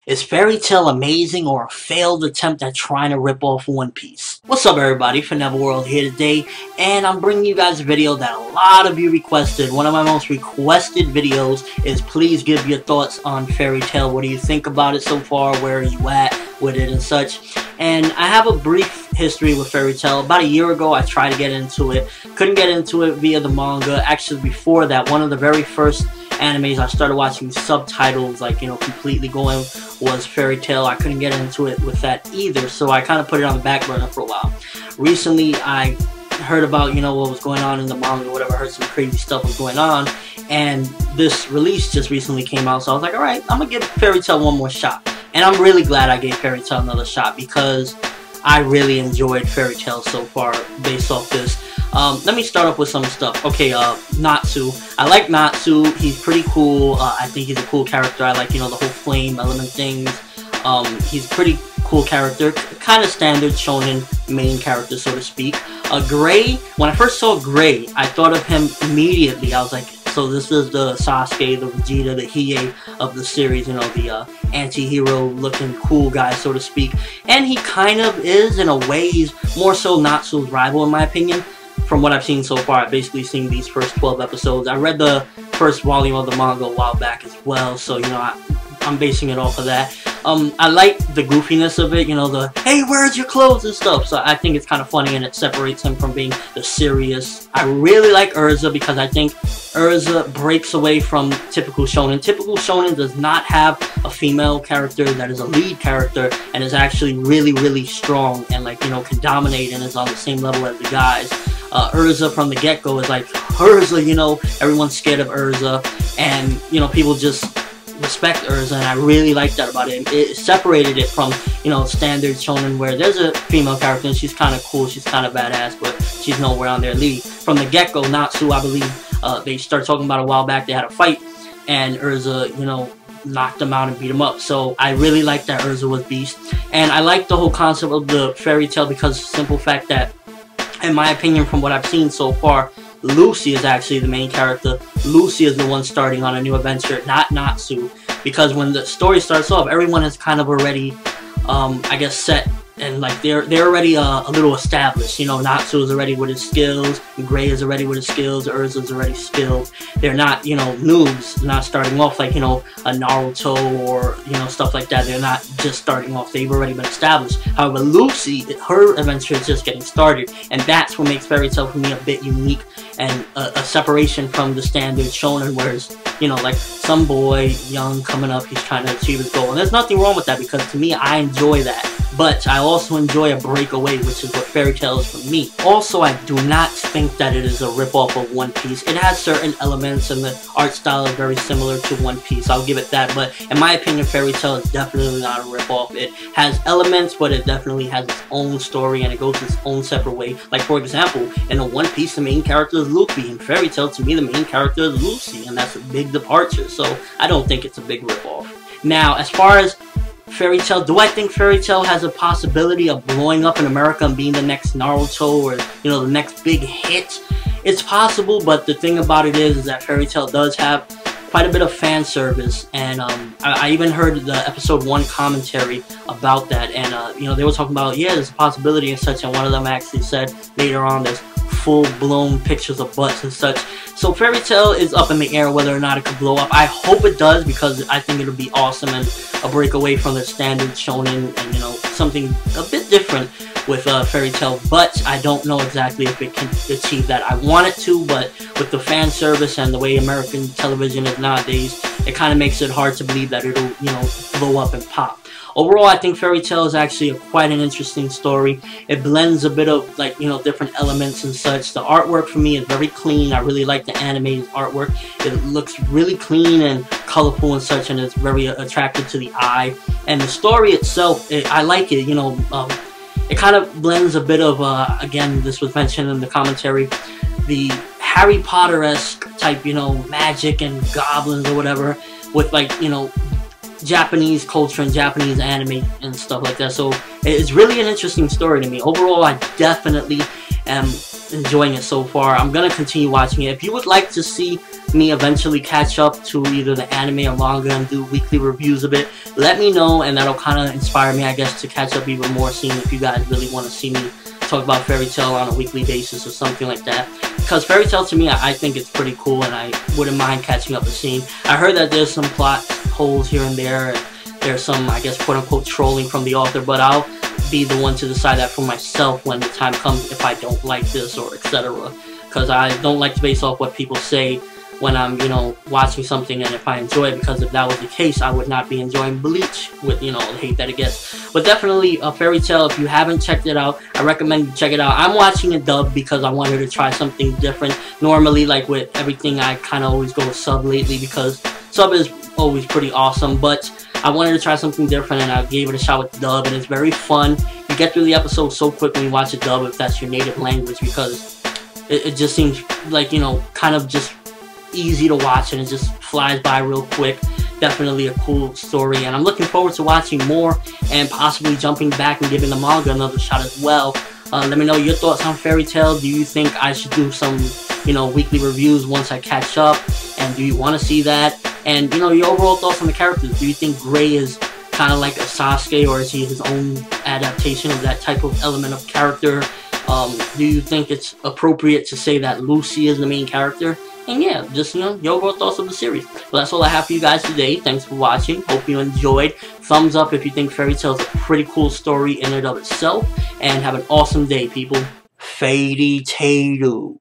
Is Fairy Tail amazing or a failed attempt at trying to rip off One Piece? What's up everybody, ForneverWorld here today, and I'm bringing you guys a video that a lot of you requested. One of my most requested videos is please give your thoughts on Fairy Tail. What do you think about it so far? Where are you at with it and such? And I have a brief history with Fairy Tail. About a year ago I tried to get into it. Couldn't get into it via the manga. Actually before that, one of the very first animes I started watching subtitles, like, completely going, was Fairy Tail. I couldn't get into it with that either, so I kind of put it on the back burner for a while. Recently I heard about, what was going on in the manga, whatever, heard some crazy stuff was going on, and this release just recently came out, so I was like, alright, I'm gonna give Fairy Tail one more shot. And I'm really glad I gave Fairy Tail another shot, because I really enjoyed Fairy Tail so far based off this. Let me start off with some stuff. Okay, Natsu. I like Natsu. He's pretty cool. I think he's a cool character. I like, the whole flame element things. He's a pretty cool character. Kind of standard shonen main character, so to speak. Gray, when I first saw Gray, I thought of him immediately. I was like, so this is the Sasuke, the Vegeta, the Hiei of the series, the anti-hero looking cool guy, so to speak. And he kind of is, in a way. He's more so Natsu's rival, in my opinion. From what I've seen so far, I've basically seen these first 12 episodes. I read the first volume of the manga a while back as well, so, I'm basing it off of that. I like the goofiness of it, the, hey, where's your clothes and stuff, so I think it's kind of funny and it separates him from being the serious. I really like Urza because I think Urza breaks away from typical shonen. Typical shonen does not have a female character that is a lead character and is actually really, really strong and, like, can dominate and is on the same level as the guys. Urza from the get-go is like, Urza, everyone's scared of Urza, and, people just respect Urza, and I really like that about it. It separated it from, standard shonen where there's a female character and she's kind of cool, she's kind of badass, but she's nowhere on their league. From the get-go, Natsu, I believe, they started talking about a while back, they had a fight, and Urza, knocked him out and beat him up. So I really like that Urza was beast, and I like the whole concept of the Fairy Tail because of the simple fact that, in my opinion, from what I've seen so far, Lucy is actually the main character. Lucy is the one starting on a new adventure, not Natsu. Because when the story starts off, everyone is kind of already, I guess, set, and like they're already a little established. Natsu is already with his skills, Gray is already with his skills, Urza is already skilled. They're not, noobs. They're not starting off like, a Naruto or, stuff like that. They're not just starting off. They've already been established. However, Lucy, her adventure is just getting started, and that's what makes Fairy Tail for me a bit unique and a separation from the standard shonen, whereas, like some boy, young, coming up, he's trying to achieve his goal. And there's nothing wrong with that, because to me, I enjoy that. But I also enjoy a breakaway, which is what Fairy Tail is for me. Also, I do not think that it is a ripoff of One Piece. It has certain elements, and the art style is very similar to One Piece. I'll give it that. But in my opinion, Fairy Tail is definitely not a ripoff. It has elements, but it definitely has its own story, and it goes its own separate way. Like, for example, in a One Piece, the main character is Luffy. In Fairy Tail, to me, the main character is Lucy, and that's a big departure. So I don't think it's a big ripoff. Now, as far as Fairy Tail, do I think Fairy Tail has a possibility of blowing up in America and being the next Naruto or, the next big hit? It's possible, but the thing about it is that Fairy Tail does have quite a bit of fan service, and I even heard the episode 1 commentary about that, and they were talking about, yeah, there's a possibility and such, and one of them actually said later on there's full-blown pictures of butts and such. So Fairy Tail is up in the air whether or not it could blow up. I hope it does, because I think it'll be awesome and a break away from the standard shonen, and something a bit different with Fairy Tail, but I don't know exactly if it can achieve that. I want it to, but with the fan service and the way American television is nowadays, it kind of makes it hard to believe that it'll, blow up and pop. Overall, I think Fairy Tail is actually quite an interesting story. It blends a bit of, like, different elements and such. The artwork for me is very clean. I really like the animated artwork. It looks really clean and colorful and such, and it's very attractive to the eye. And the story itself, I like it, it kind of blends a bit of, again, this was mentioned in the commentary, the Harry Potter-esque type, magic and goblins or whatever, with, like, Japanese culture and Japanese anime and stuff like that. So it's really an interesting story to me. Overall, I definitely am enjoying it so far. I'm gonna continue watching it. If you would like to see me eventually catch up to either the anime or manga and do weekly reviews of it, let me know, and that'll kind of inspire me, I guess, to catch up even more, seeing if you guys really want to see me talk about Fairy Tail on a weekly basis or something like that. Because Fairy Tail, to me, I think it's pretty cool, and I wouldn't mind catching up a scene. I heard that there's some plot holes here and there, and there's some, I guess, quote-unquote trolling from the author, but I'll be the one to decide that for myself when the time comes, if I don't like this or etc. Because I don't like to base off what people say when I'm, you know, watching something, and if I enjoy it, because if that was the case, I would not be enjoying Bleach with, you know, the hate that it gets. But definitely a Fairy Tail, if you haven't checked it out, I recommend you check it out. I'm watching it dubbed because I wanted to try something different. Normally, like with everything, I kind of always go sub lately because sub is always pretty awesome, but I wanted to try something different, and I gave it a shot with dub, and it's very fun. You get through the episode so quick when you watch it dub if that's your native language, because it just seems like, you know, kind of just easy to watch, and it just flies by real quick. Definitely a cool story, and I'm looking forward to watching more and possibly jumping back and giving the manga another shot as well. Let me know your thoughts on Fairy Tail. Do you think I should do some, you know, weekly reviews once I catch up, and do you want to see that? And, you know, your overall thoughts on the characters. Do you think Gray is kind of like a Sasuke, or is he his own adaptation of that type of element of character? Do you think it's appropriate to say that Lucy is the main character? And yeah, just, you know, your overall thoughts of the series. Well, that's all I have for you guys today. Thanks for watching. Hope you enjoyed. Thumbs up if you think Fairy Tail is a pretty cool story in and of itself. And have an awesome day, people. Fairy Tail.